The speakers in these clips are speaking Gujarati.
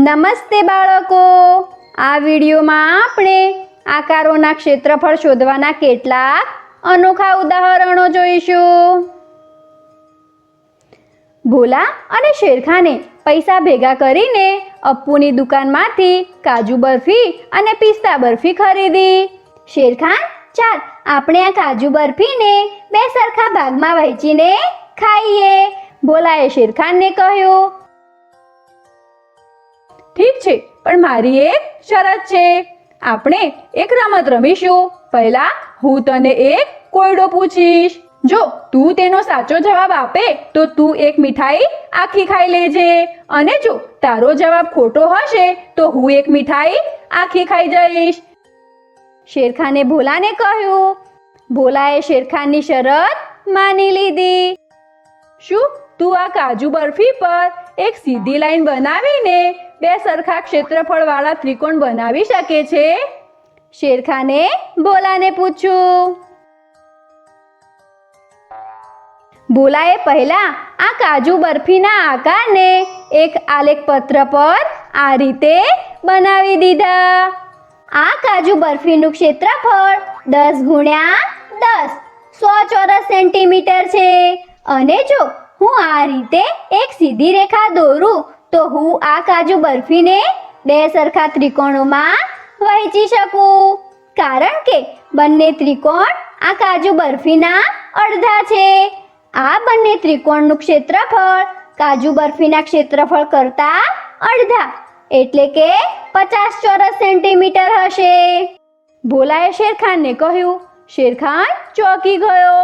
નમસ્તે બાળકો, આ વિડીયોમાં આપણે આકારોના ક્ષેત્રફળ શોધવાના કેટલાક અનોખા ઉદાહરણો જોઈશું. ભોલા અને શેરખાને પૈસા ભેગા કરીને અપ્પુની દુકાનમાંથી કાજુ બરફી અને પિસ્તા બરફી ખરીદી. શેરખાન, ચાલ આપણે આ કાજુ બરફીને બે સરખા ભાગમાં વહેંચીને ખાઈએ, ભોલાએ શેરખાનને કહ્યું. ઠીક છે, પણ મારી એક શરત છે. આપણે એક રમત રમીશું. પહેલા હું તને એક કોયડો પૂછીશ. જો તું તેનો સાચો જવાબ આપે તો તું એક મીઠાઈ આખી ખાઈ લેજે, અને જો તારો જવાબ ખોટો હશે તો હું એક મીઠાઈ આખી ખાઈ જઈશ. શેરખાને ભોલાને કહ્યું. ભોલાએ શેરખાનની શરત માની લીધી. શું તું આ કાજુ બરફી પર એક સીધી લાઈન બનાવીને બે સરખા ક્ષેત્રફળવાળા ત્રિકોણ બનાવી શકે છે? શેરખાને ભોલાને પૂછ્યું. ભોલાએ પહેલા આ કાજુ બરફીના આકારને એક આલેખપત્ર પર આ રીતે બનાવી દીધા. આ કાજુ બરફીનું ક્ષેત્રફળ 10 ગુણ્યા 10 100 ચોરસ સેન્ટીમીટર છે, અને જો હું આ રીતે એક સીધી રેખા દોરું તો હું આ કાજુ બરફીને બે સરખા ત્રિકોણોમાં વહેંચી શકું, કારણ કે બંને ત્રિકોણ આ કાજુ બરફીના અડધા છે. આ બંને ત્રિકોણનું ક્ષેત્રફળ કાજુ બરફીના ક્ષેત્રફળ કરતા અડધા એટલે કે 50 ચોરસ સેન્ટીમીટર હશે. ભોલાએ શેરખાનને કહ્યું. શેરખાન ચોંકી ગયો.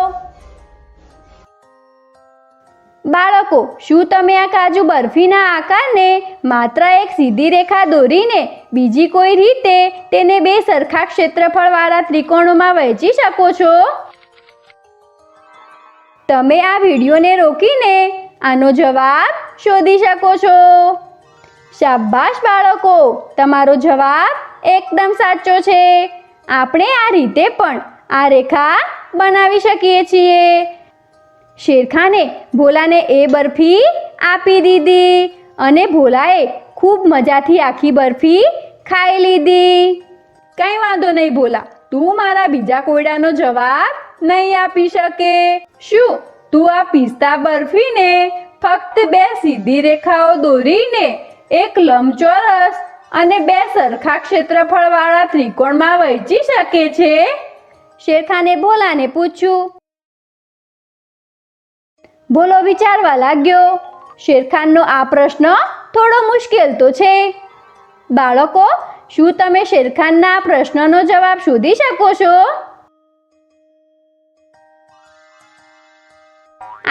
બાળકો, શું તમે આ કાજુ બરફીના આકારને માત્ર એક સીધી રેખા દોરીને બીજી કોઈ રીતે તેને બે સરખા ક્ષેત્રફળવાળા ત્રિકોણોમાં વહેંચી શકો છો? તમે આ વિડીયોને રોકીને આનો જવાબ શોધી શકો છો. શાબાશ બાળકો, તમારો જવાબ એકદમ સાચો છે. આપણે આ રીતે પણ આ રેખા બનાવી શકીએ છીએ. શેરખાને ભોલાને એ બરફી આપી દીધી, અને ભોલાએ ખૂબ મજાથી આખી બરફી ખાઈ લીધી. કંઈ વાંધો નહીં ભોલા, તું મારા બીજા કોયડાનો જવાબ નહીં આપી શકે. શું તું આ પિસ્તા બરફીને ફક્ત બે સીધી રેખાઓ દોરીને એક લંબચોરસ અને બે સરખા ક્ષેત્રફળવાળા ત્રિકોણમાં વહેંચી શકે છે? શેરખાને ભોલાને પૂછ્યું. ભોલો વિચારવા લાગ્યો. શેરખાનનો આ પ્રશ્ન થોડો મુશ્કેલ તો છે. બાળકો, શું તમે શેરખાનના આ પ્રશ્નનો જવાબ શોધી શકો છો?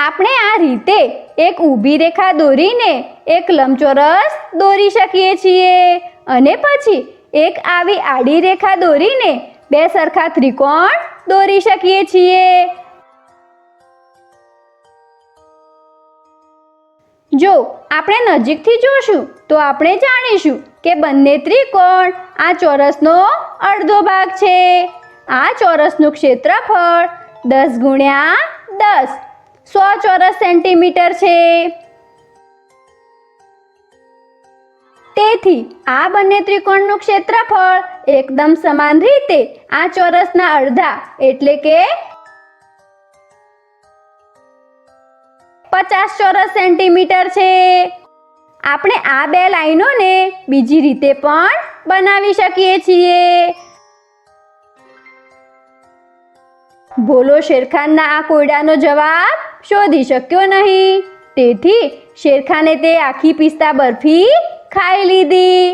આપણે આ રીતે એક ઊભી રેખા દોરીને એક લંબચોરસ દોરી શકીએ છીએ, અને પછી એક આવી આડી રેખા દોરીને બે સરખા ત્રિકોણ દોરી શકીએ છીએ. જો આપણે નજીકથી જોશું તો આપણે જાણીશું કે બંને ત્રિકોણ આ ચોરસનો અડધો ભાગ છે. આ ચોરસનું ક્ષેત્રફળ 10 ગુણ્યા 10 100 ચોરસ સેન્ટીમીટર છે. તેથી આ બંને ત્રિકોણનું ક્ષેત્રફળ એકદમ સમાન રીતે આ ચોરસના અડધા એટલે કે 50 ચોરસ સેન્ટીમીટર છે. આપણે આ બે લાઈનોને બીજી રીતે પણ બનાવી શકીએ છીએ. ભોલો શેરખાનના આ કોયડાનો જવાબ શોધી શક્યો નહીં, તેથી શેરખાને તે આખી પિસ્તા બરફી ખાઈ લીધી,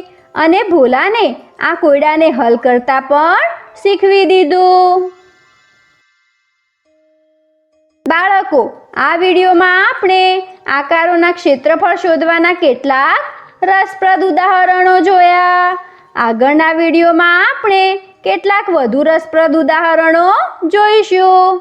અને ભોલાને આ કોયડાને હલ કરતા પણ શીખવી દીધું. બાળકો, આ વિડીયોમાં આપણે આકારોના ક્ષેત્રફળ શોધવાના કેટલાક રસપ્રદ ઉદાહરણો જોયા. આગળના વિડીયોમાં આપણે કેટલાક વધુ રસપ્રદ ઉદાહરણો જોઈશું.